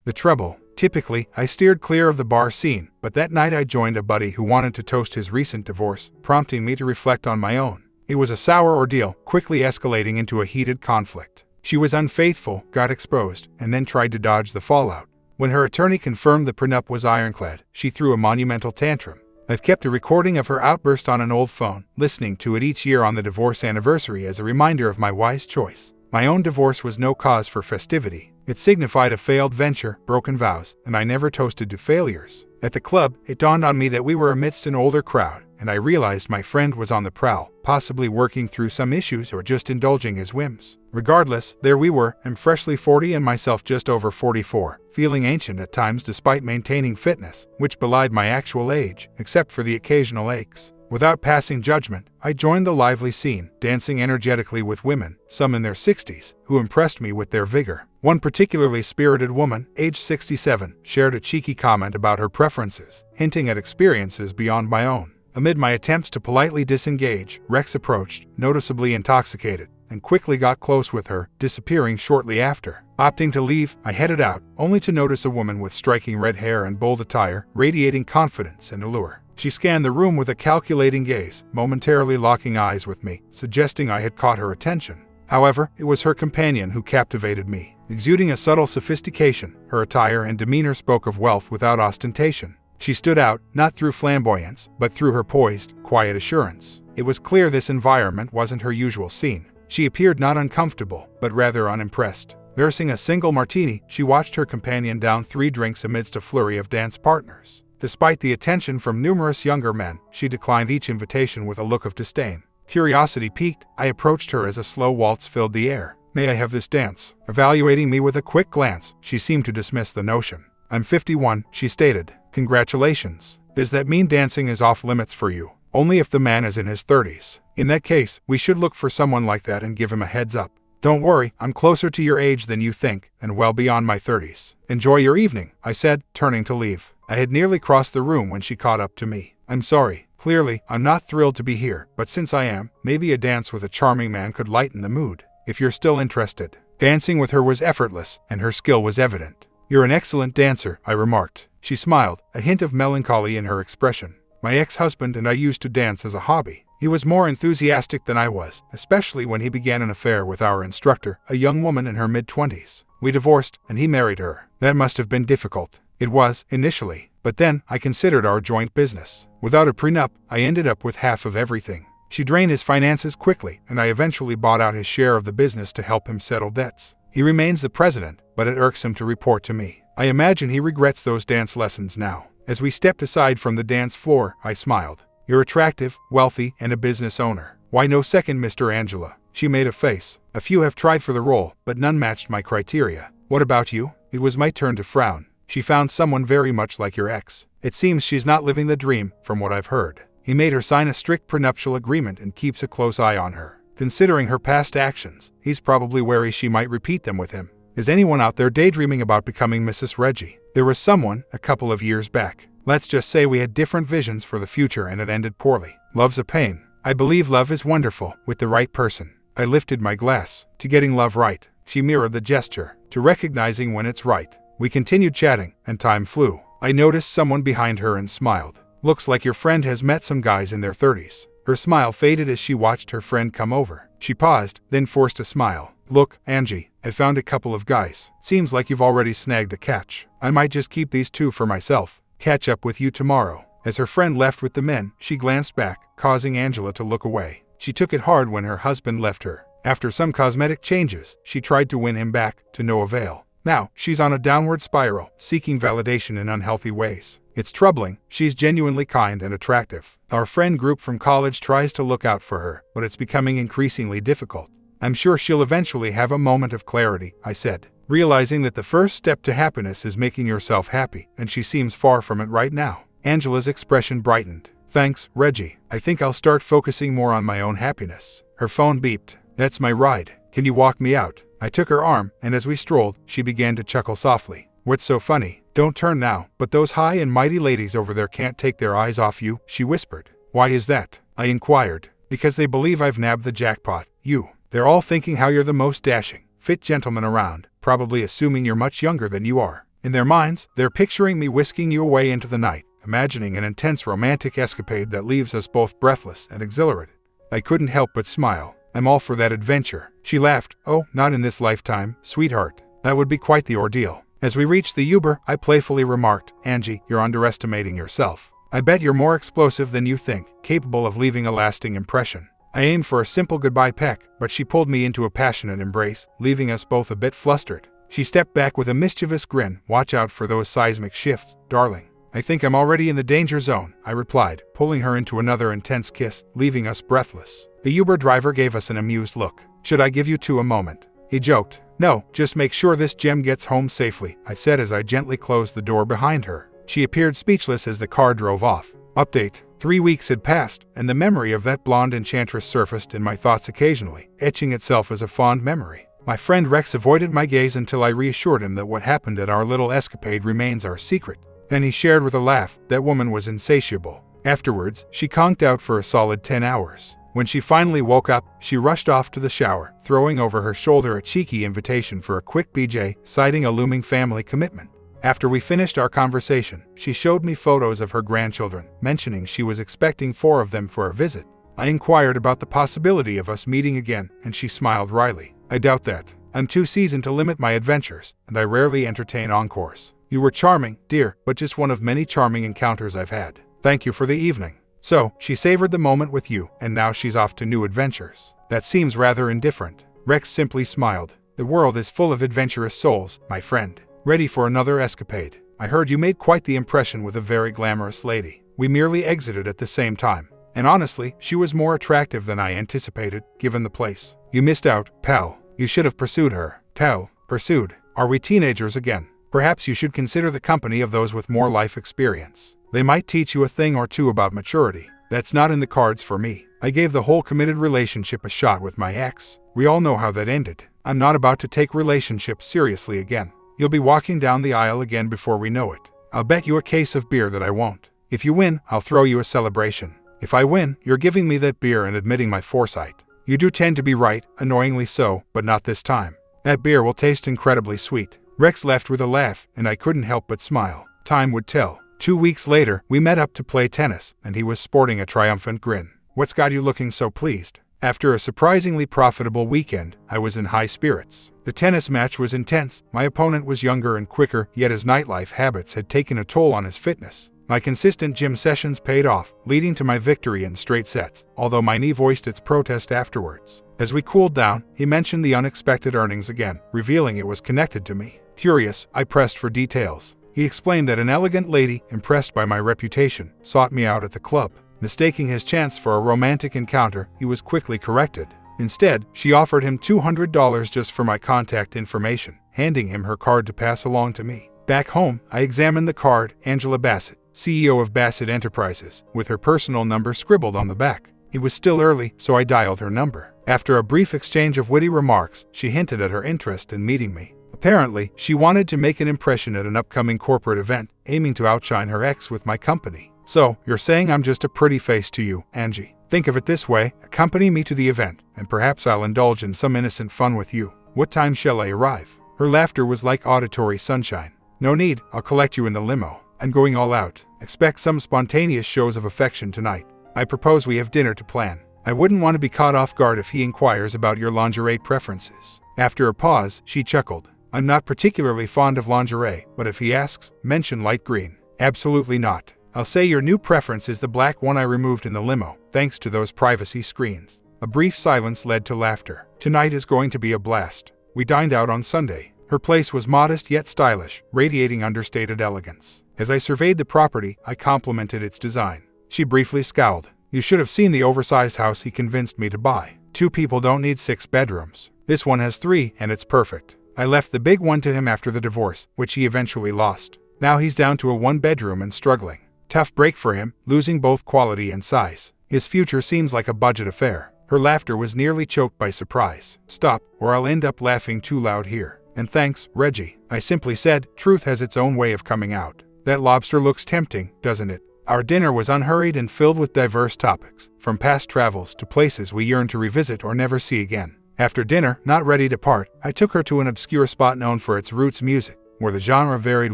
the trouble. Typically, I steered clear of the bar scene, but that night I joined a buddy who wanted to toast his recent divorce, prompting me to reflect on my own. It was a sour ordeal, quickly escalating into a heated conflict. She was unfaithful, got exposed, and then tried to dodge the fallout. When her attorney confirmed the prenup was ironclad, she threw a monumental tantrum. I've kept a recording of her outburst on an old phone, listening to it each year on the divorce anniversary as a reminder of my wise choice. My own divorce was no cause for festivity. It signified a failed venture, broken vows, and I never toasted to failures. At the club, it dawned on me that we were amidst an older crowd, and I realized my friend was on the prowl, possibly working through some issues or just indulging his whims. Regardless, there we were, I'm freshly 40 and myself just over 44, feeling ancient at times despite maintaining fitness, which belied my actual age, except for the occasional aches. Without passing judgment, I joined the lively scene, dancing energetically with women, some in their 60s, who impressed me with their vigor. One particularly spirited woman, aged 67, shared a cheeky comment about her preferences, hinting at experiences beyond my own. Amid my attempts to politely disengage, Rex approached, noticeably intoxicated, and quickly got close with her, disappearing shortly after. Opting to leave, I headed out, only to notice a woman with striking red hair and bold attire, radiating confidence and allure. She scanned the room with a calculating gaze, momentarily locking eyes with me, suggesting I had caught her attention. However, it was her companion who captivated me. Exuding a subtle sophistication, her attire and demeanor spoke of wealth without ostentation. She stood out, not through flamboyance, but through her poised, quiet assurance. It was clear this environment wasn't her usual scene. She appeared not uncomfortable, but rather unimpressed. Nursing a single martini, she watched her companion down 3 drinks amidst a flurry of dance partners. Despite the attention from numerous younger men, she declined each invitation with a look of disdain. Curiosity piqued, I approached her as a slow waltz filled the air. "May I have this dance?" Evaluating me with a quick glance, she seemed to dismiss the notion. "I'm 51, she stated. "Congratulations. Does that mean dancing is off limits for you?" "Only if the man is in his 30s. In that case, we should look for someone like that and give him a heads up." "Don't worry, I'm closer to your age than you think, and well beyond my 30s. "Enjoy your evening," I said, turning to leave. I had nearly crossed the room when she caught up to me. "I'm sorry. Clearly, I'm not thrilled to be here, but since I am, maybe a dance with a charming man could lighten the mood, if you're still interested." Dancing with her was effortless, and her skill was evident. "You're an excellent dancer," I remarked. She smiled, a hint of melancholy in her expression. "My ex-husband and I used to dance as a hobby. He was more enthusiastic than I was, especially when he began an affair with our instructor, a young woman in her mid-20s. We divorced, and he married her. That must have been difficult." It was, initially, but then I considered our joint business. Without a prenup, I ended up with half of everything. She drained his finances quickly, and I eventually bought out his share of the business to help him settle debts. He remains the president, but it irks him to report to me. I imagine he regrets those dance lessons now. As we stepped aside from the dance floor, I smiled. "You're attractive, wealthy, and a business owner. Why no second, Mr. Angela?" She made a face. "A few have tried for the role, but none matched my criteria. What about you?" It was my turn to frown. "She found someone very much like your ex. It seems she's not living the dream, from what I've heard. He made her sign a strict prenuptial agreement and keeps a close eye on her. Considering her past actions, he's probably wary she might repeat them with him. Is anyone out there daydreaming about becoming Mrs. Reggie?" There was someone, a couple of years back. Let's just say we had different visions for the future and it ended poorly. Love's a pain. I believe love is wonderful, with the right person. I lifted my glass. "To getting love right." She mirrored the gesture. "To recognizing when it's right." We continued chatting, and time flew. I noticed someone behind her and smiled. "Looks like your friend has met some guys in their 30s. Her smile faded as she watched her friend come over. She paused, then forced a smile. "Look, Angie, I found a couple of guys. Seems like you've already snagged a catch. I might just keep these 2 for myself. Catch up with you tomorrow." As her friend left with the men, she glanced back, causing Angela to look away. She took it hard when her husband left her. After some cosmetic changes, she tried to win him back, to no avail. Now, she's on a downward spiral, seeking validation in unhealthy ways. It's troubling. She's genuinely kind and attractive. Our friend group from college tries to look out for her, but it's becoming increasingly difficult. "I'm sure she'll eventually have a moment of clarity," I said, realizing that the first step to happiness is making yourself happy, and she seems far from it right now. Angela's expression brightened. "Thanks, Reggie. I think I'll start focusing more on my own happiness." Her phone beeped. "That's my ride. Can you walk me out?" I took her arm, and as we strolled, she began to chuckle softly. "What's so funny? Don't turn now, but those high and mighty ladies over there can't take their eyes off you," she whispered. "Why is that?" I inquired. "Because they believe I've nabbed the jackpot. You. They're all thinking how you're the most dashing, fit gentleman around, probably assuming you're much younger than you are. In their minds, they're picturing me whisking you away into the night, imagining an intense romantic escapade that leaves us both breathless and exhilarated. I couldn't help but smile. I'm all for that adventure. She laughed. Oh, not in this lifetime, sweetheart. That would be quite the ordeal. As we reached the Uber, I playfully remarked, Angie, you're underestimating yourself. I bet you're more explosive than you think, capable of leaving a lasting impression. I aimed for a simple goodbye peck, but she pulled me into a passionate embrace, leaving us both a bit flustered. She stepped back with a mischievous grin. Watch out for those seismic shifts, darling. I think I'm already in the danger zone, I replied, pulling her into another intense kiss, leaving us breathless. The Uber driver gave us an amused look. Should I give you two a moment? He joked. No, just make sure this gem gets home safely, I said as I gently closed the door behind her. She appeared speechless as the car drove off. Update. 3 weeks had passed, and the memory of that blonde enchantress surfaced in my thoughts occasionally, etching itself as a fond memory. My friend Rex avoided my gaze until I reassured him that what happened at our little escapade remains our secret. Then he shared with a laugh, that woman was insatiable. Afterwards, she conked out for a solid 10 hours. When she finally woke up, she rushed off to the shower, throwing over her shoulder a cheeky invitation for a quick BJ, citing a looming family commitment. After we finished our conversation, she showed me photos of her grandchildren, mentioning she was expecting 4 of them for a visit. I inquired about the possibility of us meeting again, and she smiled wryly. I doubt that. I'm too seasoned to limit my adventures, and I rarely entertain encores. You were charming, dear, but just one of many charming encounters I've had. Thank you for the evening. So, she savored the moment with you, and now she's off to new adventures. That seems rather indifferent. Rex simply smiled. The world is full of adventurous souls, my friend. Ready for another escapade. I heard you made quite the impression with a very glamorous lady. We merely exited at the same time. And honestly, she was more attractive than I anticipated, given the place. You missed out, pal. You should have pursued her. Pal, pursued. Are we teenagers again? Perhaps you should consider the company of those with more life experience. They might teach you a thing or two about maturity. That's not in the cards for me. I gave the whole committed relationship a shot with my ex. We all know how that ended. I'm not about to take relationships seriously again. You'll be walking down the aisle again before we know it. I'll bet you a case of beer that I won't. If you win, I'll throw you a celebration. If I win, you're giving me that beer and admitting my foresight. You do tend to be right, annoyingly so, but not this time. That beer will taste incredibly sweet. Rex left with a laugh, and I couldn't help but smile. Time would tell. 2 weeks later, we met up to play tennis, and he was sporting a triumphant grin. What's got you looking so pleased? After a surprisingly profitable weekend, I was in high spirits. The tennis match was intense. My opponent was younger and quicker, yet his nightlife habits had taken a toll on his fitness. My consistent gym sessions paid off, leading to my victory in straight sets, although my knee voiced its protest afterwards. As we cooled down, he mentioned the unexpected earnings again, revealing it was connected to me. Curious, I pressed for details. He explained that an elegant lady, impressed by my reputation, sought me out at the club. Mistaking his chance for a romantic encounter, he was quickly corrected. Instead, she offered him $200 just for my contact information, handing him her card to pass along to me. Back home, I examined the card. Angela Bassett, CEO of Bassett Enterprises, with her personal number scribbled on the back. It was still early, so I dialed her number. After a brief exchange of witty remarks, she hinted at her interest in meeting me. Apparently, she wanted to make an impression at an upcoming corporate event, aiming to outshine her ex with my company. So, you're saying I'm just a pretty face to you, Angie. Think of it this way, accompany me to the event, and perhaps I'll indulge in some innocent fun with you. What time shall I arrive? Her laughter was like auditory sunshine. No need, I'll collect you in the limo. I'm going all out. Expect some spontaneous shows of affection tonight. I propose we have dinner to plan. I wouldn't want to be caught off guard if he inquires about your lingerie preferences. After a pause, she chuckled. I'm not particularly fond of lingerie, but if he asks, mention light green. Absolutely not. I'll say your new preference is the black one I removed in the limo, thanks to those privacy screens. A brief silence led to laughter. Tonight is going to be a blast. We dined out on Sunday. Her place was modest yet stylish, radiating understated elegance. As I surveyed the property, I complimented its design. She briefly scowled. You should have seen the oversized house he convinced me to buy. 2 people don't need 6 bedrooms. This one has 3, and it's perfect. I left the big one to him after the divorce, which he eventually lost. Now he's down to a 1-bedroom and struggling. Tough break for him, losing both quality and size. His future seems like a budget affair. Her laughter was nearly choked by surprise. Stop, or I'll end up laughing too loud here. And thanks, Reggie. I simply said, truth has its own way of coming out. That lobster looks tempting, doesn't it? Our dinner was unhurried and filled with diverse topics, from past travels to places we yearn to revisit or never see again. After dinner, not ready to part, I took her to an obscure spot known for its roots music. where the genre varied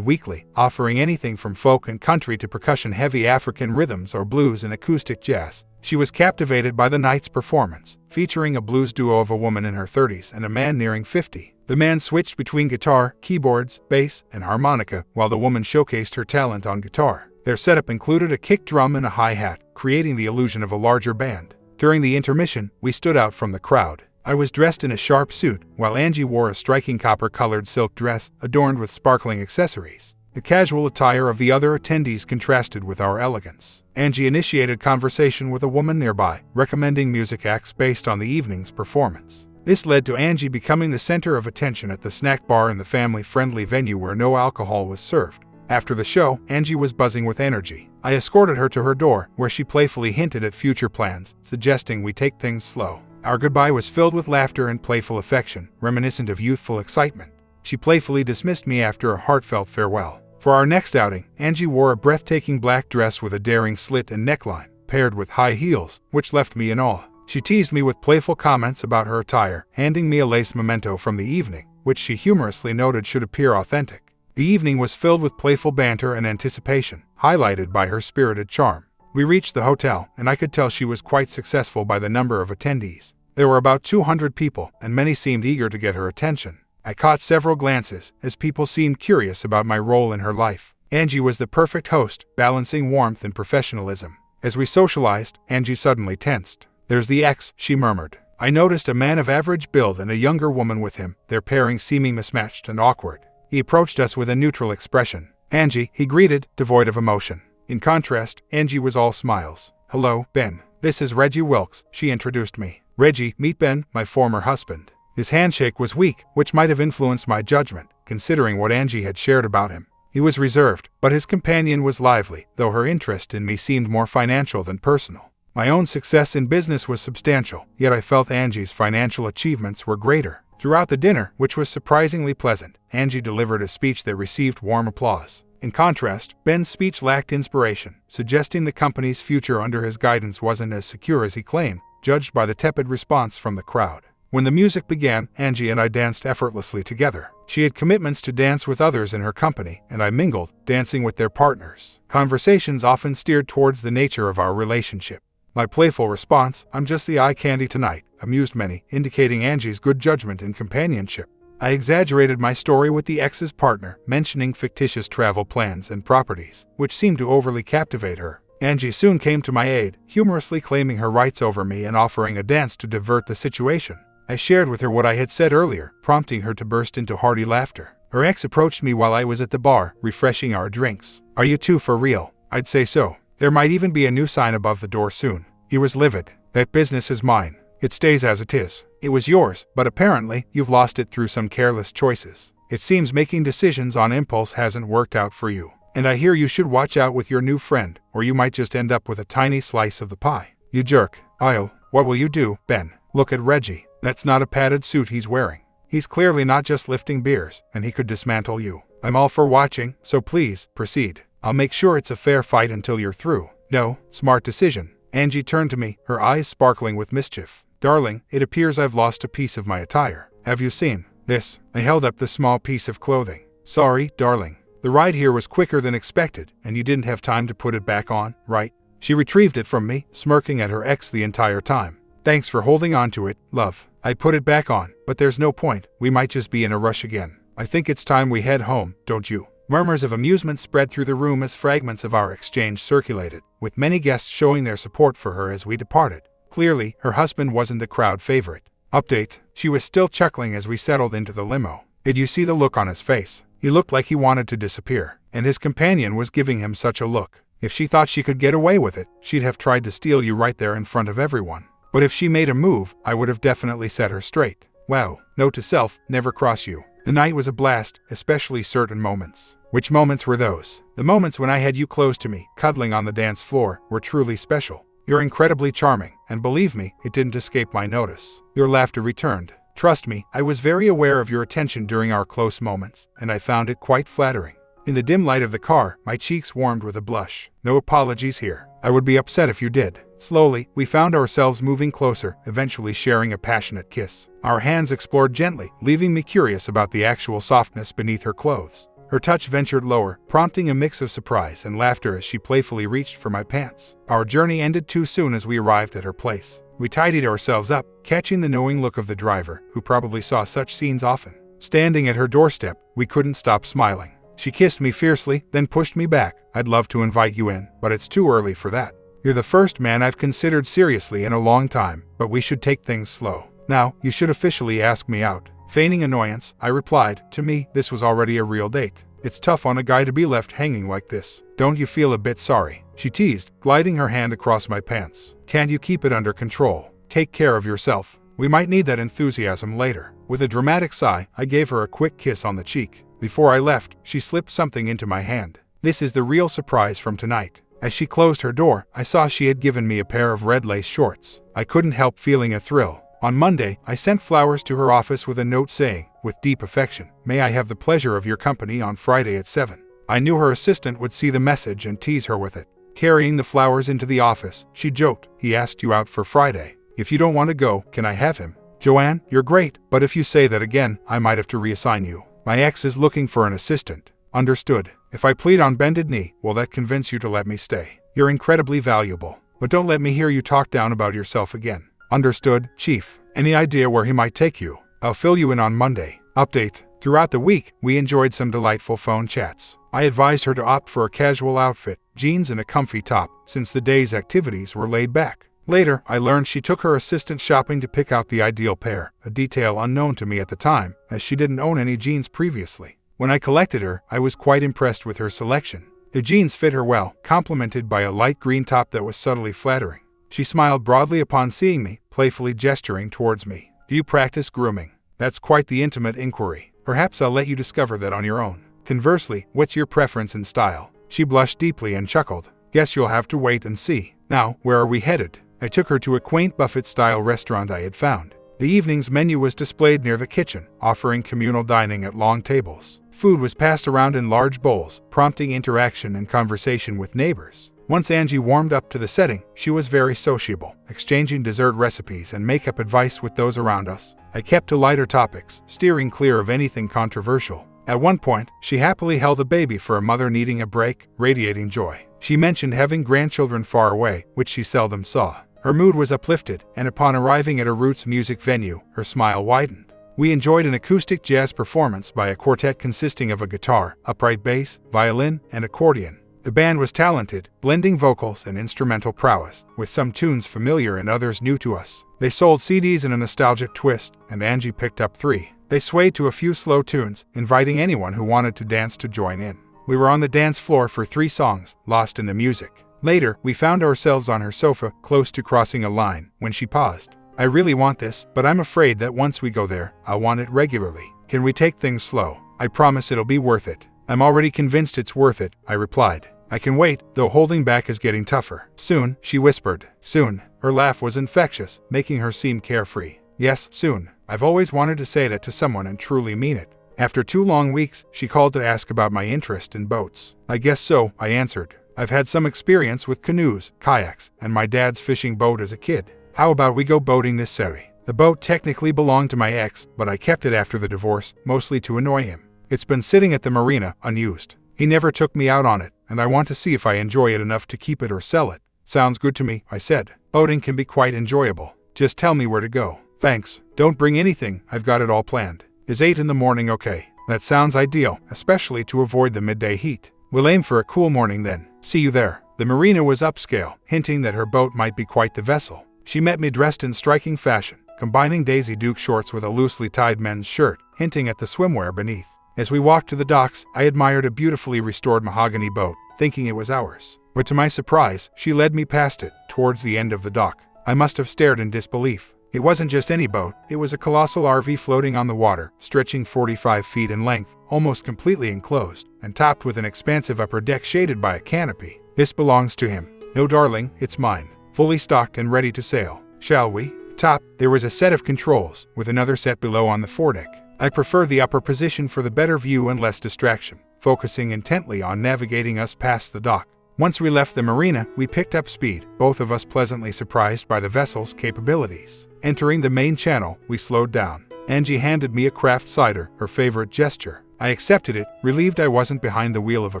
weekly, offering anything from folk and country to percussion-heavy African rhythms or blues and acoustic jazz. She was captivated by the night's performance, featuring a blues duo of a woman in her 30s and a man nearing 50. The man switched between guitar, keyboards, bass, and harmonica, while the woman showcased her talent on guitar. Their setup included a kick drum and a hi-hat, creating the illusion of a larger band. During the intermission, we stood out from the crowd. I was dressed in a sharp suit, while Angie wore a striking copper-colored silk dress adorned with sparkling accessories. The casual attire of the other attendees contrasted with our elegance. Angie initiated conversation with a woman nearby, recommending music acts based on the evening's performance. This led to Angie becoming the center of attention at the snack bar in the family-friendly venue where no alcohol was served. After the show, Angie was buzzing with energy. I escorted her to her door, where she playfully hinted at future plans, suggesting we take things slow. Our goodbye was filled with laughter and playful affection, reminiscent of youthful excitement. She playfully dismissed me after a heartfelt farewell. For our next outing, Angie wore a breathtaking black dress with a daring slit and neckline, paired with high heels, which left me in awe. She teased me with playful comments about her attire, handing me a lace memento from the evening, which she humorously noted should appear authentic. The evening was filled with playful banter and anticipation, highlighted by her spirited charm. We reached the hotel, and I could tell she was quite successful by the number of attendees. There were about 200 people, and many seemed eager to get her attention. I caught several glances, as people seemed curious about my role in her life. Angie was the perfect host, balancing warmth and professionalism. As we socialized, Angie suddenly tensed. "There's the ex," she murmured. I noticed a man of average build and a younger woman with him, their pairing seeming mismatched and awkward. He approached us with a neutral expression. "Angie," he greeted, devoid of emotion. In contrast, Angie was all smiles. "Hello, Ben. This is Reggie Wilkes," she introduced me. "Reggie, meet Ben, my former husband." His handshake was weak, which might have influenced my judgment, considering what Angie had shared about him. He was reserved, but his companion was lively, though her interest in me seemed more financial than personal. My own success in business was substantial, yet I felt Angie's financial achievements were greater. Throughout the dinner, which was surprisingly pleasant, Angie delivered a speech that received warm applause. In contrast, Ben's speech lacked inspiration, suggesting the company's future under his guidance wasn't as secure as he claimed, judged by the tepid response from the crowd. When the music began, Angie and I danced effortlessly together. She had commitments to dance with others in her company, and I mingled, dancing with their partners. Conversations often steered towards the nature of our relationship. My playful response, "I'm just the eye candy tonight," amused many, indicating Angie's good judgment in companionship. I exaggerated my story with the ex's partner, mentioning fictitious travel plans and properties, which seemed to overly captivate her. Angie soon came to my aid, humorously claiming her rights over me and offering a dance to divert the situation. I shared with her what I had said earlier, prompting her to burst into hearty laughter. Her ex approached me while I was at the bar, refreshing our drinks. "Are you two for real?" "I'd say so. There might even be a new sign above the door soon." He was livid. "That business is mine. It stays as it is. It was yours, but apparently, you've lost it through some careless choices. It seems making decisions on impulse hasn't worked out for you. And I hear you should watch out with your new friend, or you might just end up with a tiny slice of the pie." "You jerk." What will you do, Ben? Look at Reggie. That's not a padded suit he's wearing. He's clearly not just lifting beers, and he could dismantle you. I'm all for watching, so please, proceed. I'll make sure it's a fair fight until you're through." "No, smart decision." Angie turned to me, her eyes sparkling with mischief. "Darling, it appears I've lost a piece of my attire. Have you seen this?" I held up the small piece of clothing. "Sorry, darling. The ride here was quicker than expected, and you didn't have time to put it back on, right?" She retrieved it from me, smirking at her ex the entire time. "Thanks for holding on to it, love. I put it back on, but there's no point. We might just be in a rush again. I think it's time we head home, don't you?" Murmurs of amusement spread through the room as fragments of our exchange circulated, with many guests showing their support for her as we departed. Clearly, her husband wasn't the crowd favorite. Update: she was still chuckling as we settled into the limo. Did you see the look on his face? He looked like he wanted to disappear, and his companion was giving him such a look. If she thought she could get away with it, she'd have tried to steal you right there in front of everyone. But if she made a move, I would have definitely set her straight. Wow, note to self, never cross you. The night was a blast, especially certain moments. Which moments were those? The moments when I had you close to me, cuddling on the dance floor, were truly special. You're incredibly charming, and believe me, it didn't escape my notice. Your laughter returned. Trust me, I was very aware of your attention during our close moments, and I found it quite flattering. In the dim light of the car, my cheeks warmed with a blush. No apologies here. I would be upset if you did. Slowly, we found ourselves moving closer, eventually sharing a passionate kiss. Our hands explored gently, leaving me curious about the actual softness beneath her clothes. Her touch ventured lower, prompting a mix of surprise and laughter as she playfully reached for my pants. Our journey ended too soon as we arrived at her place. We tidied ourselves up, catching the knowing look of the driver, who probably saw such scenes often. Standing at her doorstep, we couldn't stop smiling. She kissed me fiercely, then pushed me back. I'd love to invite you in, but it's too early for that. You're the first man I've considered seriously in a long time, but we should take things slow. Now, you should officially ask me out. Feigning annoyance, I replied, to me, this was already a real date. It's tough on a guy to be left hanging like this. Don't you feel a bit sorry? She teased, gliding her hand across my pants. Can't you keep it under control? Take care of yourself. We might need that enthusiasm later. With a dramatic sigh, I gave her a quick kiss on the cheek. Before I left, she slipped something into my hand. This is the real surprise from tonight. As she closed her door, I saw she had given me a pair of red lace shorts. I couldn't help feeling a thrill. On Monday, I sent flowers to her office with a note saying, with deep affection, may I have the pleasure of your company on Friday at 7. I knew her assistant would see the message and tease her with it. Carrying the flowers into the office, she joked, he asked you out for Friday. If you don't want to go, can I have him? Joanne, you're great, but if you say that again, I might have to reassign you. My ex is looking for an assistant. Understood. If I plead on bended knee, will that convince you to let me stay? You're incredibly valuable. But don't let me hear you talk down about yourself again. Understood, Chief. Any idea where he might take you? I'll fill you in on Monday. Update. Throughout the week, we enjoyed some delightful phone chats. I advised her to opt for a casual outfit, jeans and a comfy top, since the day's activities were laid back. Later, I learned she took her assistant shopping to pick out the ideal pair, a detail unknown to me at the time, as she didn't own any jeans previously. When I collected her, I was quite impressed with her selection. The jeans fit her well, complemented by a light green top that was subtly flattering. She smiled broadly upon seeing me, playfully gesturing towards me. Do you practice grooming? That's quite the intimate inquiry. Perhaps I'll let you discover that on your own. Conversely, what's your preference in style? She blushed deeply and chuckled. Guess you'll have to wait and see. Now, where are we headed? I took her to a quaint buffet-style restaurant I had found. The evening's menu was displayed near the kitchen, offering communal dining at long tables. Food was passed around in large bowls, prompting interaction and conversation with neighbors. Once Angie warmed up to the setting, she was very sociable, exchanging dessert recipes and makeup advice with those around us. I kept to lighter topics, steering clear of anything controversial. At one point, she happily held a baby for a mother needing a break, radiating joy. She mentioned having grandchildren far away, which she seldom saw. Her mood was uplifted, and upon arriving at her roots music venue, her smile widened. We enjoyed an acoustic jazz performance by a quartet consisting of a guitar, upright bass, violin, and accordion. The band was talented, blending vocals and instrumental prowess, with some tunes familiar and others new to us. They sold CDs in a nostalgic twist, and Angie picked up 3. They swayed to a few slow tunes, inviting anyone who wanted to dance to join in. We were on the dance floor for 3 songs, lost in the music. Later, we found ourselves on her sofa, close to crossing a line, when she paused. I really want this, but I'm afraid that once we go there, I'll want it regularly. Can we take things slow? I promise it'll be worth it. I'm already convinced it's worth it, I replied. I can wait, though holding back is getting tougher. Soon, she whispered. Soon. Her laugh was infectious, making her seem carefree. Yes, soon. I've always wanted to say that to someone and truly mean it. After 2 long weeks, she called to ask about my interest in boats. I guess so, I answered. I've had some experience with canoes, kayaks, and my dad's fishing boat as a kid. How about we go boating this Saturday? The boat technically belonged to my ex, but I kept it after the divorce, mostly to annoy him. It's been sitting at the marina, unused. He never took me out on it, and I want to see if I enjoy it enough to keep it or sell it. Sounds good to me, I said. Boating can be quite enjoyable. Just tell me where to go. Thanks. Don't bring anything, I've got it all planned. Is 8 in the morning okay? That sounds ideal, especially to avoid the midday heat. We'll aim for a cool morning then. See you there. The marina was upscale, hinting that her boat might be quite the vessel. She met me dressed in striking fashion, combining Daisy Duke shorts with a loosely tied men's shirt, hinting at the swimwear beneath. As we walked to the docks, I admired a beautifully restored mahogany boat, thinking it was ours. But to my surprise, she led me past it, towards the end of the dock. I must have stared in disbelief. It wasn't just any boat, it was a colossal RV floating on the water, stretching 45 feet in length, almost completely enclosed, and topped with an expansive upper deck shaded by a canopy. This belongs to him. No, darling, it's mine. Fully stocked and ready to sail. Shall we? Top, there was a set of controls, with another set below on the foredeck. I prefer the upper position for the better view and less distraction, focusing intently on navigating us past the dock. Once we left the marina, we picked up speed, both of us pleasantly surprised by the vessel's capabilities. Entering the main channel, we slowed down. Angie handed me a craft cider, her favorite gesture. I accepted it, relieved I wasn't behind the wheel of a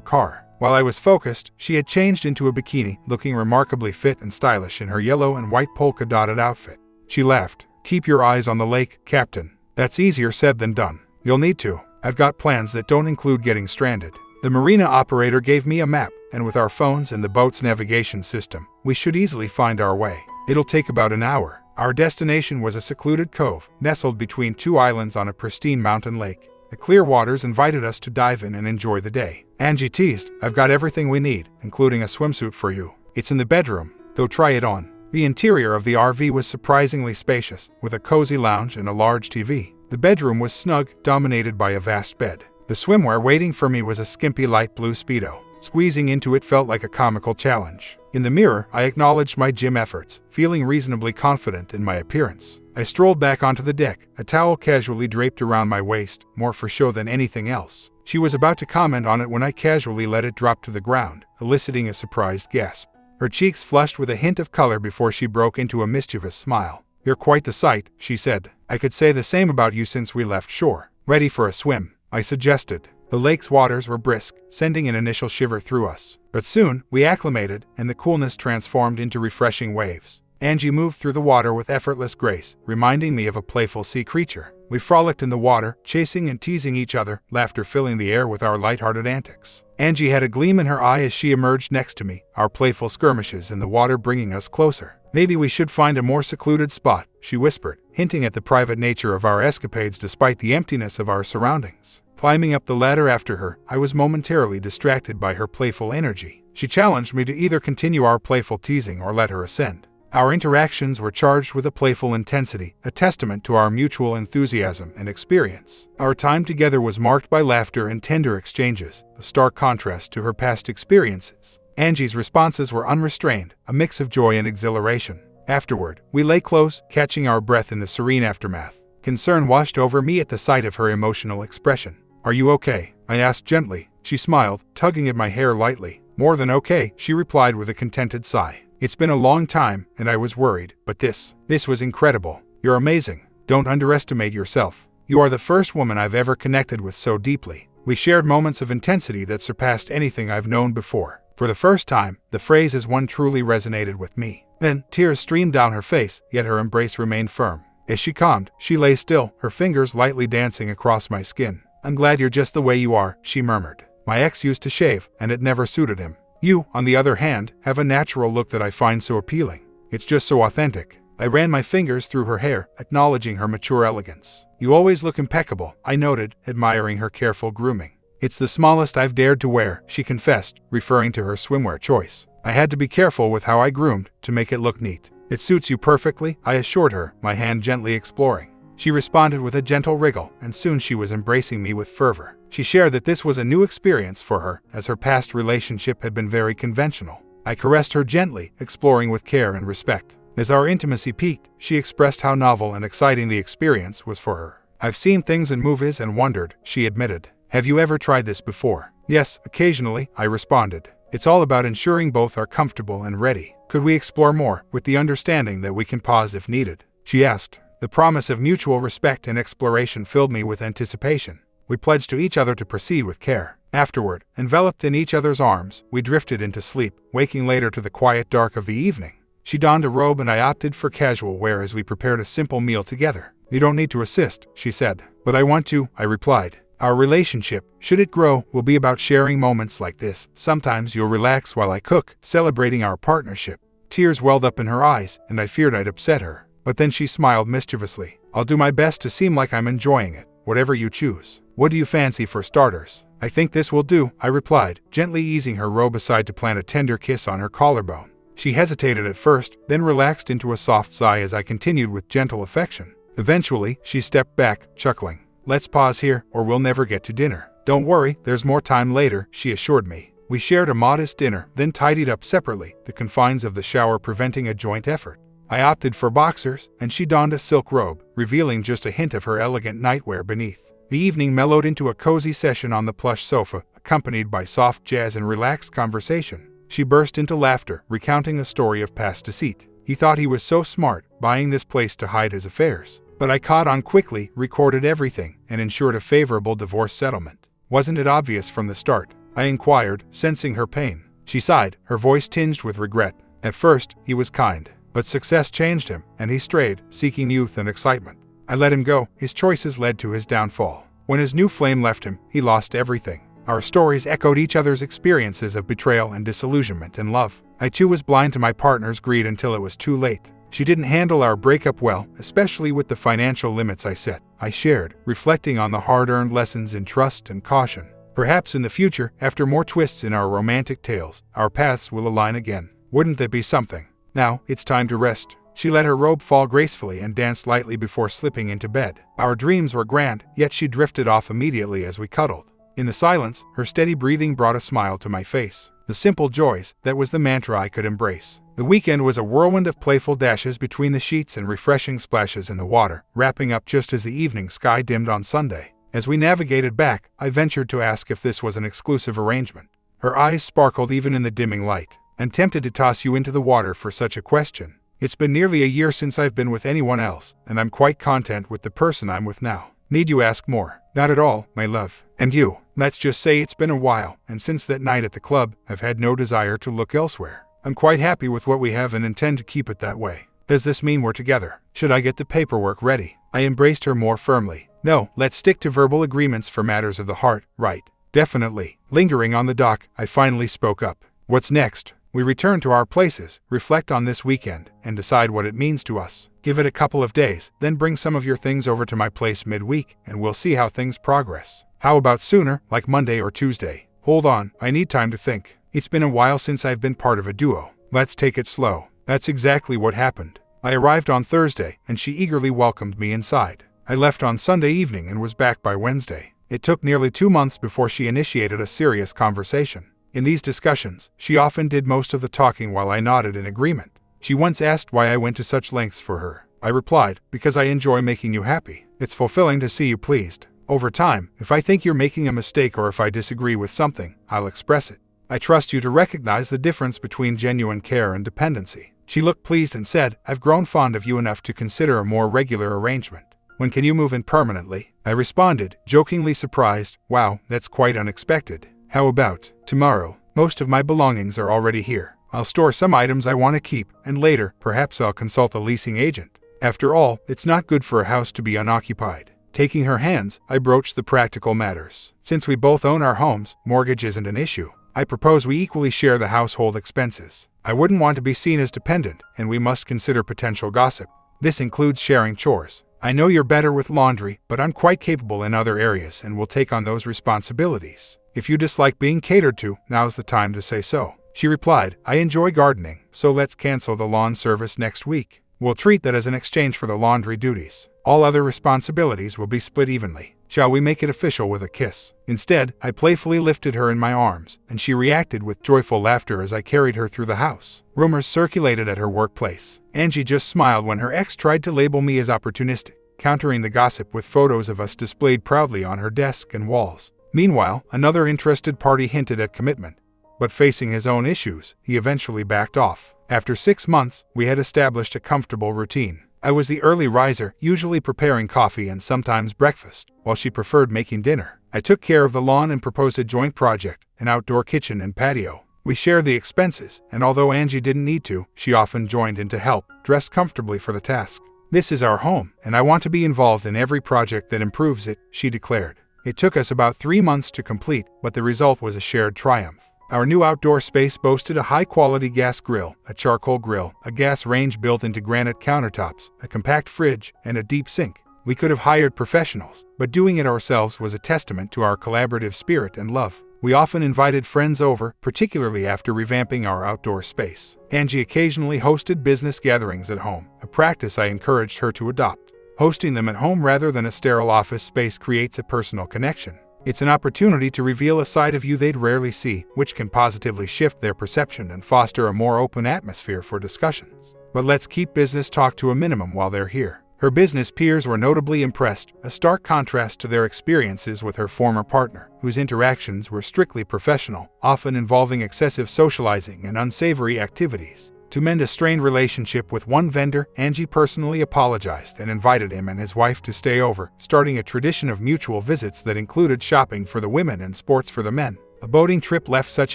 car. While I was focused, she had changed into a bikini, looking remarkably fit and stylish in her yellow and white polka-dotted outfit. She laughed. "Keep your eyes on the lake, Captain. That's easier said than done. You'll need to. I've got plans that don't include getting stranded." The marina operator gave me a map, and with our phones and the boat's navigation system, we should easily find our way. It'll take about an hour. Our destination was a secluded cove, nestled between two islands on a pristine mountain lake. The clear waters invited us to dive in and enjoy the day. Angie teased, "I've got everything we need, including a swimsuit for you. It's in the bedroom. Go try it on." The interior of the RV was surprisingly spacious, with a cozy lounge and a large TV. The bedroom was snug, dominated by a vast bed. The swimwear waiting for me was a skimpy light blue Speedo. Squeezing into it felt like a comical challenge. In the mirror, I acknowledged my gym efforts, feeling reasonably confident in my appearance. I strolled back onto the deck, a towel casually draped around my waist, more for show than anything else. She was about to comment on it when I casually let it drop to the ground, eliciting a surprised gasp. Her cheeks flushed with a hint of color before she broke into a mischievous smile. "You're quite the sight," she said. "I could say the same about you since we left shore." "Ready for a swim?" I suggested. The lake's waters were brisk, sending an initial shiver through us. But soon, we acclimated, and the coolness transformed into refreshing waves. Angie moved through the water with effortless grace, reminding me of a playful sea creature. We frolicked in the water, chasing and teasing each other, laughter filling the air with our lighthearted antics. Angie had a gleam in her eye as she emerged next to me, our playful skirmishes in the water bringing us closer. "Maybe we should find a more secluded spot," she whispered, hinting at the private nature of our escapades despite the emptiness of our surroundings. Climbing up the ladder after her, I was momentarily distracted by her playful energy. She challenged me to either continue our playful teasing or let her ascend. Our interactions were charged with a playful intensity, a testament to our mutual enthusiasm and experience. Our time together was marked by laughter and tender exchanges, a stark contrast to her past experiences. Angie's responses were unrestrained, a mix of joy and exhilaration. Afterward, we lay close, catching our breath in the serene aftermath. Concern washed over me at the sight of her emotional expression. "Are you okay?" I asked gently. She smiled, tugging at my hair lightly. "More than okay," she replied with a contented sigh. "It's been a long time, and I was worried, but this was incredible. You're amazing. Don't underestimate yourself. You are the first woman I've ever connected with so deeply." We shared moments of intensity that surpassed anything I've known before. For the first time, the phrase "as one" truly resonated with me. Then, tears streamed down her face, yet her embrace remained firm. As she calmed, she lay still, her fingers lightly dancing across my skin. "I'm glad you're just the way you are," she murmured. "My ex used to shave, and it never suited him. You, on the other hand, have a natural look that I find so appealing. It's just so authentic." I ran my fingers through her hair, acknowledging her mature elegance. "You always look impeccable," I noted, admiring her careful grooming. "It's the smallest I've dared to wear," she confessed, referring to her swimwear choice. "I had to be careful with how I groomed, to make it look neat." "It suits you perfectly," I assured her, my hand gently exploring. She responded with a gentle wriggle, and soon she was embracing me with fervor. She shared that this was a new experience for her, as her past relationship had been very conventional. I caressed her gently, exploring with care and respect. As our intimacy peaked, she expressed how novel and exciting the experience was for her. "I've seen things in movies and wondered," she admitted. "Have you ever tried this before?" "Yes, occasionally," I responded. "It's all about ensuring both are comfortable and ready." "Could we explore more, with the understanding that we can pause if needed?" she asked. The promise of mutual respect and exploration filled me with anticipation. We pledged to each other to proceed with care. Afterward, enveloped in each other's arms, we drifted into sleep, waking later to the quiet dark of the evening. She donned a robe and I opted for casual wear as we prepared a simple meal together. "You don't need to assist," she said. "But I want to," I replied. "Our relationship, should it grow, will be about sharing moments like this. Sometimes you'll relax while I cook, celebrating our partnership." Tears welled up in her eyes, and I feared I'd upset her. But then she smiled mischievously. "I'll do my best to seem like I'm enjoying it, whatever you choose. What do you fancy for starters?" "I think this will do," I replied, gently easing her robe aside to plant a tender kiss on her collarbone. She hesitated at first, then relaxed into a soft sigh as I continued with gentle affection. Eventually, she stepped back, chuckling. "Let's pause here, or we'll never get to dinner." "Don't worry, there's more time later," she assured me. We shared a modest dinner, then tidied up separately, the confines of the shower preventing a joint effort. I opted for boxers, and she donned a silk robe, revealing just a hint of her elegant nightwear beneath. The evening mellowed into a cozy session on the plush sofa, accompanied by soft jazz and relaxed conversation. She burst into laughter, recounting a story of past deceit. He thought he was so smart, buying this place to hide his affairs. But I caught on quickly, recorded everything, and ensured a favorable divorce settlement. Wasn't it obvious from the start? I inquired, sensing her pain. She sighed, her voice tinged with regret. At first, he was kind, but success changed him, and he strayed, seeking youth and excitement. I let him go. His choices led to his downfall. When his new flame left him, he lost everything. Our stories echoed each other's experiences of betrayal and disillusionment and love. I too was blind to my partner's greed until it was too late. She didn't handle our breakup well, especially with the financial limits I set. I shared, reflecting on the hard-earned lessons in trust and caution. Perhaps in the future, after more twists in our romantic tales, our paths will align again. Wouldn't that be something? Now, it's time to rest. She let her robe fall gracefully and danced lightly before slipping into bed. Our dreams were grand, yet she drifted off immediately as we cuddled. In the silence, her steady breathing brought a smile to my face. The simple joys, that was the mantra I could embrace. The weekend was a whirlwind of playful dashes between the sheets and refreshing splashes in the water, wrapping up just as the evening sky dimmed on Sunday. As we navigated back, I ventured to ask if this was an exclusive arrangement. Her eyes sparkled even in the dimming light. I'm tempted to toss you into the water for such a question. It's been nearly a year since I've been with anyone else, and I'm quite content with the person I'm with now. Need you ask more? Not at all, my love. And you? Let's just say it's been a while, and since that night at the club, I've had no desire to look elsewhere. I'm quite happy with what we have and intend to keep it that way. Does this mean we're together? Should I get the paperwork ready? I embraced her more firmly. No, let's stick to verbal agreements for matters of the heart, right? Definitely. Lingering on the dock, I finally spoke up. What's next? We return to our places, reflect on this weekend, and decide what it means to us. Give it a couple of days, then bring some of your things over to my place midweek, and we'll see how things progress. How about sooner, like Monday or Tuesday? Hold on, I need time to think. It's been a while since I've been part of a duo. Let's take it slow. That's exactly what happened. I arrived on Thursday, and she eagerly welcomed me inside. I left on Sunday evening and was back by Wednesday. It took nearly 2 months before she initiated a serious conversation. In these discussions, she often did most of the talking while I nodded in agreement. She once asked why I went to such lengths for her. I replied, because I enjoy making you happy. It's fulfilling to see you pleased. Over time, if I think you're making a mistake or if I disagree with something, I'll express it. I trust you to recognize the difference between genuine care and dependency. She looked pleased and said, I've grown fond of you enough to consider a more regular arrangement. When can you move in permanently? I responded, jokingly surprised, wow, that's quite unexpected. How about tomorrow? Most of my belongings are already here. I'll store some items I want to keep, and later, perhaps I'll consult a leasing agent. After all, it's not good for a house to be unoccupied. Taking her hands, I broached the practical matters. Since we both own our homes, mortgage isn't an issue. I propose we equally share the household expenses. I wouldn't want to be seen as dependent, and we must consider potential gossip. This includes sharing chores. I know you're better with laundry, but I'm quite capable in other areas and will take on those responsibilities. If you dislike being catered to, now's the time to say so. She replied, I enjoy gardening, so let's cancel the lawn service next week. We'll treat that as an exchange for the laundry duties. All other responsibilities will be split evenly. Shall we make it official with a kiss? Instead, I playfully lifted her in my arms, and she reacted with joyful laughter as I carried her through the house. Rumors circulated at her workplace. Angie just smiled when her ex tried to label me as opportunistic, countering the gossip with photos of us displayed proudly on her desk and walls. Meanwhile, another interested party hinted at commitment, but facing his own issues, he eventually backed off. After 6 months, we had established a comfortable routine. I was the early riser, usually preparing coffee and sometimes breakfast, while she preferred making dinner. I took care of the lawn and proposed a joint project, an outdoor kitchen and patio. We shared the expenses, and although Angie didn't need to, she often joined in to help, dressed comfortably for the task. This is our home, and I want to be involved in every project that improves it, she declared. It took us about 3 months to complete, but the result was a shared triumph. Our new outdoor space boasted a high-quality gas grill, a charcoal grill, a gas range built into granite countertops, a compact fridge, and a deep sink. We could have hired professionals, but doing it ourselves was a testament to our collaborative spirit and love. We often invited friends over, particularly after revamping our outdoor space. Angie occasionally hosted business gatherings at home, a practice I encouraged her to adopt. Hosting them at home rather than a sterile office space creates a personal connection. It's an opportunity to reveal a side of you they'd rarely see, which can positively shift their perception and foster a more open atmosphere for discussions. But let's keep business talk to a minimum while they're here. Her business peers were notably impressed, a stark contrast to their experiences with her former partner, whose interactions were strictly professional, often involving excessive socializing and unsavory activities. To mend a strained relationship with one vendor, Angie personally apologized and invited him and his wife to stay over, starting a tradition of mutual visits that included shopping for the women and sports for the men. A boating trip left such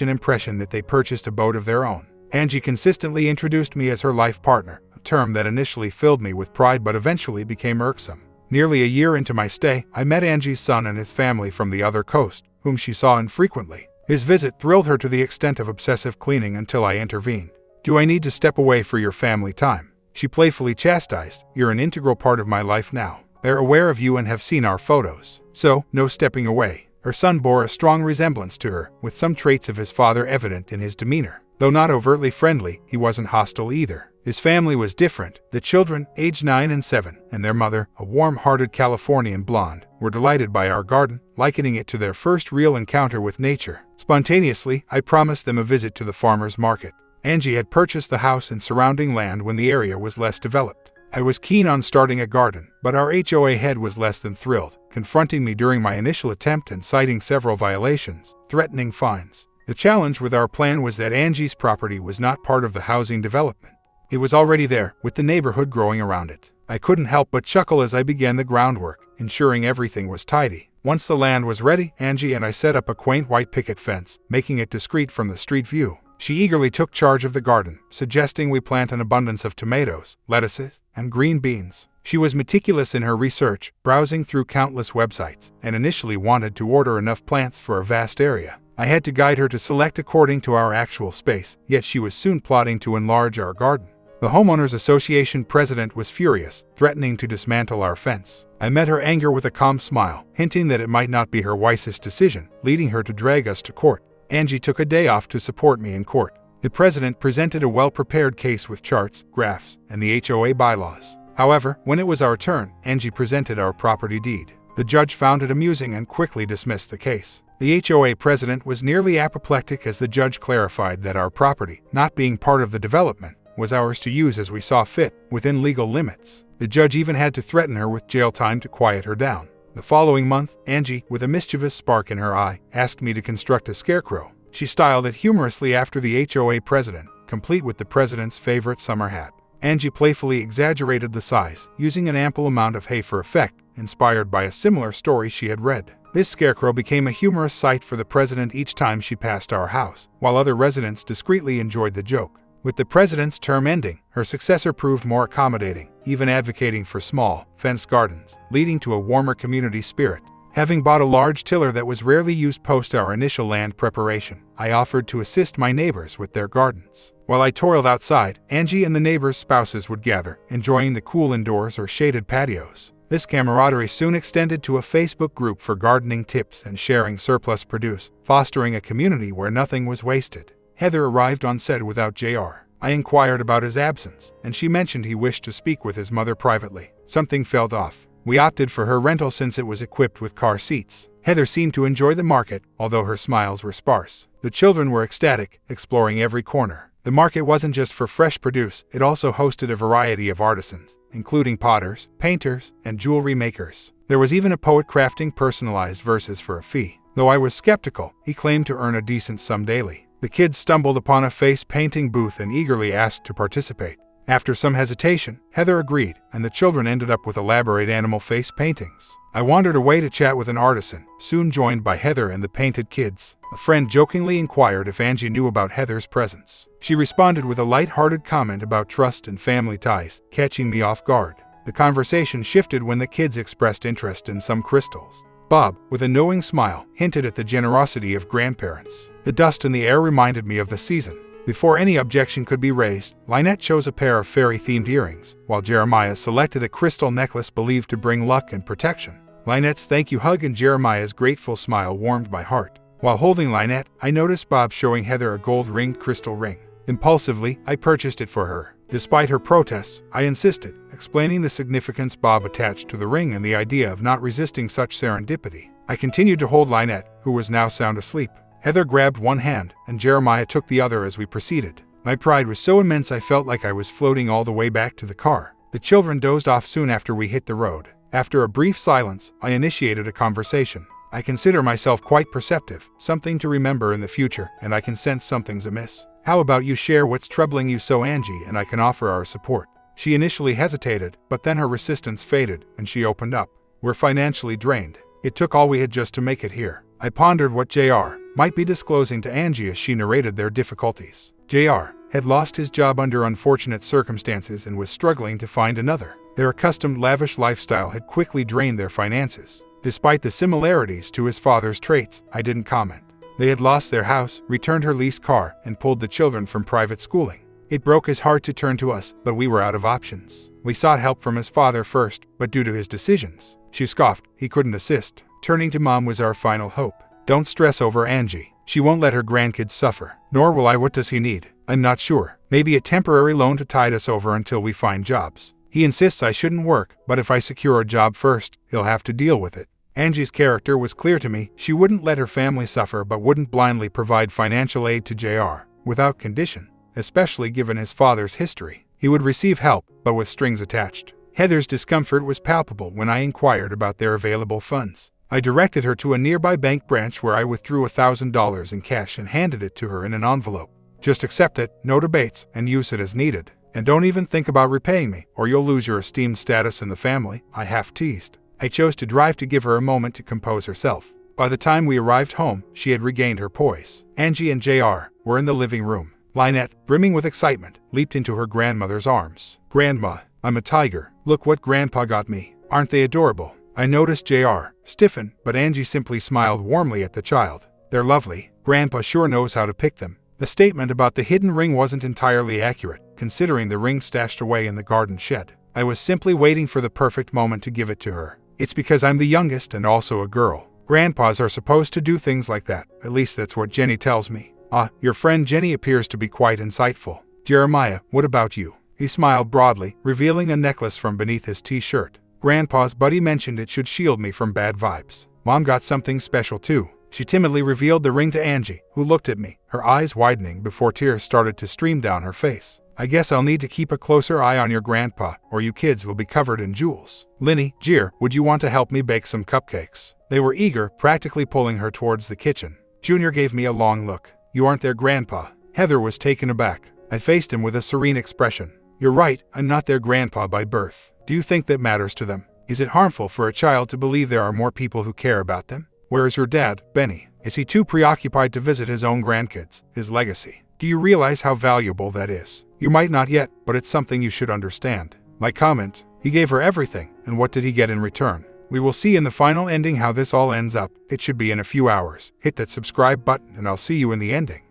an impression that they purchased a boat of their own. Angie consistently introduced me as her life partner, a term that initially filled me with pride but eventually became irksome. Nearly a year into my stay, I met Angie's son and his family from the other coast, whom she saw infrequently. His visit thrilled her to the extent of obsessive cleaning until I intervened. "Do I need to step away for your family time?" she playfully chastised. "You're an integral part of my life now. They're aware of you and have seen our photos. So, no stepping away." Her son bore a strong resemblance to her, with some traits of his father evident in his demeanor. Though not overtly friendly, he wasn't hostile either. His family was different. The children, aged 9 and 7, and their mother, a warm-hearted Californian blonde, were delighted by our garden, likening it to their first real encounter with nature. Spontaneously, I promised them a visit to the farmer's market. Angie had purchased the house and surrounding land when the area was less developed. I was keen on starting a garden, but our HOA head was less than thrilled, confronting me during my initial attempt and citing several violations, threatening fines. The challenge with our plan was that Angie's property was not part of the housing development. It was already there, with the neighborhood growing around it. I couldn't help but chuckle as I began the groundwork, ensuring everything was tidy. Once the land was ready, Angie and I set up a quaint white picket fence, making it discreet from the street view. She eagerly took charge of the garden, suggesting we plant an abundance of tomatoes, lettuces, and green beans. She was meticulous in her research, browsing through countless websites, and initially wanted to order enough plants for a vast area. I had to guide her to select according to our actual space, yet she was soon plotting to enlarge our garden. The Homeowners Association president was furious, threatening to dismantle our fence. I met her anger with a calm smile, hinting that it might not be her wisest decision, leading her to drag us to court. Angie took a day off to support me in court. The president presented a well-prepared case with charts, graphs, and the HOA bylaws. However, when it was our turn, Angie presented our property deed. The judge found it amusing and quickly dismissed the case. The HOA president was nearly apoplectic as the judge clarified that our property, not being part of the development, was ours to use as we saw fit, within legal limits. The judge even had to threaten her with jail time to quiet her down. The following month, Angie, with a mischievous spark in her eye, asked me to construct a scarecrow. She styled it humorously after the HOA president, complete with the president's favorite summer hat. Angie playfully exaggerated the size, using an ample amount of hay for effect, inspired by a similar story she had read. This scarecrow became a humorous sight for the president each time she passed our house, while other residents discreetly enjoyed the joke. With the president's term ending, her successor proved more accommodating, even advocating for small, fenced gardens, leading to a warmer community spirit. Having bought a large tiller that was rarely used post our initial land preparation, I offered to assist my neighbors with their gardens. While I toiled outside, Angie and the neighbors' spouses would gather, enjoying the cool indoors or shaded patios. This camaraderie soon extended to a Facebook group for gardening tips and sharing surplus produce, fostering a community where nothing was wasted. Heather arrived on set without JR. I inquired about his absence, and she mentioned he wished to speak with his mother privately. Something felt off. We opted for her rental since it was equipped with car seats. Heather seemed to enjoy the market, although her smiles were sparse. The children were ecstatic, exploring every corner. The market wasn't just for fresh produce, it also hosted a variety of artisans, including potters, painters, and jewelry makers. There was even a poet crafting personalized verses for a fee. Though I was skeptical, he claimed to earn a decent sum daily. The kids stumbled upon a face painting booth and eagerly asked to participate. After some hesitation, Heather agreed, and the children ended up with elaborate animal face paintings. I wandered away to chat with an artisan, soon joined by Heather and the painted kids. A friend jokingly inquired if Angie knew about Heather's presence. She responded with a light-hearted comment about trust and family ties, catching me off guard. The conversation shifted when the kids expressed interest in some crystals. Bob, with a knowing smile, hinted at the generosity of grandparents. The dust in the air reminded me of the season. Before any objection could be raised, Lynette chose a pair of fairy-themed earrings, while Jeremiah selected a crystal necklace believed to bring luck and protection. Lynette's thank you hug and Jeremiah's grateful smile warmed my heart. While holding Lynette, I noticed Bob showing Heather a gold-ringed crystal ring. Impulsively, I purchased it for her. Despite her protests, I insisted, explaining the significance Bob attached to the ring and the idea of not resisting such serendipity. I continued to hold Lynette, who was now sound asleep. Heather grabbed one hand, and Jeremiah took the other as we proceeded. My pride was so immense I felt like I was floating all the way back to the car. The children dozed off soon after we hit the road. After a brief silence, I initiated a conversation. I consider myself quite perceptive, something to remember in the future, and I can sense something's amiss. How about you share what's troubling you so Angie and I can offer our support? She initially hesitated, but then her resistance faded, and she opened up. We're financially drained. It took all we had just to make it here. I pondered what JR might be disclosing to Angie as she narrated their difficulties. JR had lost his job under unfortunate circumstances and was struggling to find another. Their accustomed lavish lifestyle had quickly drained their finances. Despite the similarities to his father's traits, I didn't comment. They had lost their house, returned her leased car, and pulled the children from private schooling. It broke his heart to turn to us, but we were out of options. We sought help from his father first, but due to his decisions, she scoffed, he couldn't assist. Turning to Mom was our final hope. Don't stress over Angie. She won't let her grandkids suffer. Nor will I. What does he need? I'm not sure. Maybe a temporary loan to tide us over until we find jobs. He insists I shouldn't work, but if I secure a job first, he'll have to deal with it. Angie's character was clear to me. She wouldn't let her family suffer but wouldn't blindly provide financial aid to JR, without condition, especially given his father's history. He would receive help, but with strings attached. Heather's discomfort was palpable when I inquired about their available funds. I directed her to a nearby bank branch where I withdrew $1,000 in cash and handed it to her in an envelope. Just accept it, no debates, and use it as needed. And don't even think about repaying me, or you'll lose your esteemed status in the family, I half teased. I chose to drive to give her a moment to compose herself. By the time we arrived home, she had regained her poise. Angie and JR were in the living room. Lynette, brimming with excitement, leaped into her grandmother's arms. Grandma, I'm a tiger. Look what Grandpa got me. Aren't they adorable? I noticed JR stiffen, but Angie simply smiled warmly at the child. They're lovely. Grandpa sure knows how to pick them. The statement about the hidden ring wasn't entirely accurate, considering the ring stashed away in the garden shed. I was simply waiting for the perfect moment to give it to her. It's because I'm the youngest and also a girl. Grandpas are supposed to do things like that. At least that's what Jenny tells me. Your friend Jenny appears to be quite insightful. Jeremiah, what about you? He smiled broadly, revealing a necklace from beneath his t-shirt. Grandpa's buddy mentioned it should shield me from bad vibes. Mom got something special too. She timidly revealed the ring to Angie, who looked at me, her eyes widening before tears started to stream down her face. I guess I'll need to keep a closer eye on your grandpa, or you kids will be covered in jewels. Linny, Jer, would you want to help me bake some cupcakes? They were eager, practically pulling her towards the kitchen. Junior gave me a long look. You aren't their grandpa. Heather was taken aback. I faced him with a serene expression. You're right, I'm not their grandpa by birth. Do you think that matters to them? Is it harmful for a child to believe there are more people who care about them? Where is your dad, Benny? Is he too preoccupied to visit his own grandkids, his legacy? Do you realize how valuable that is? You might not yet, but it's something you should understand. My comment, he gave her everything, and what did he get in return? We will see in the final ending how this all ends up. It should be in a few hours. Hit that subscribe button and I'll see you in the ending.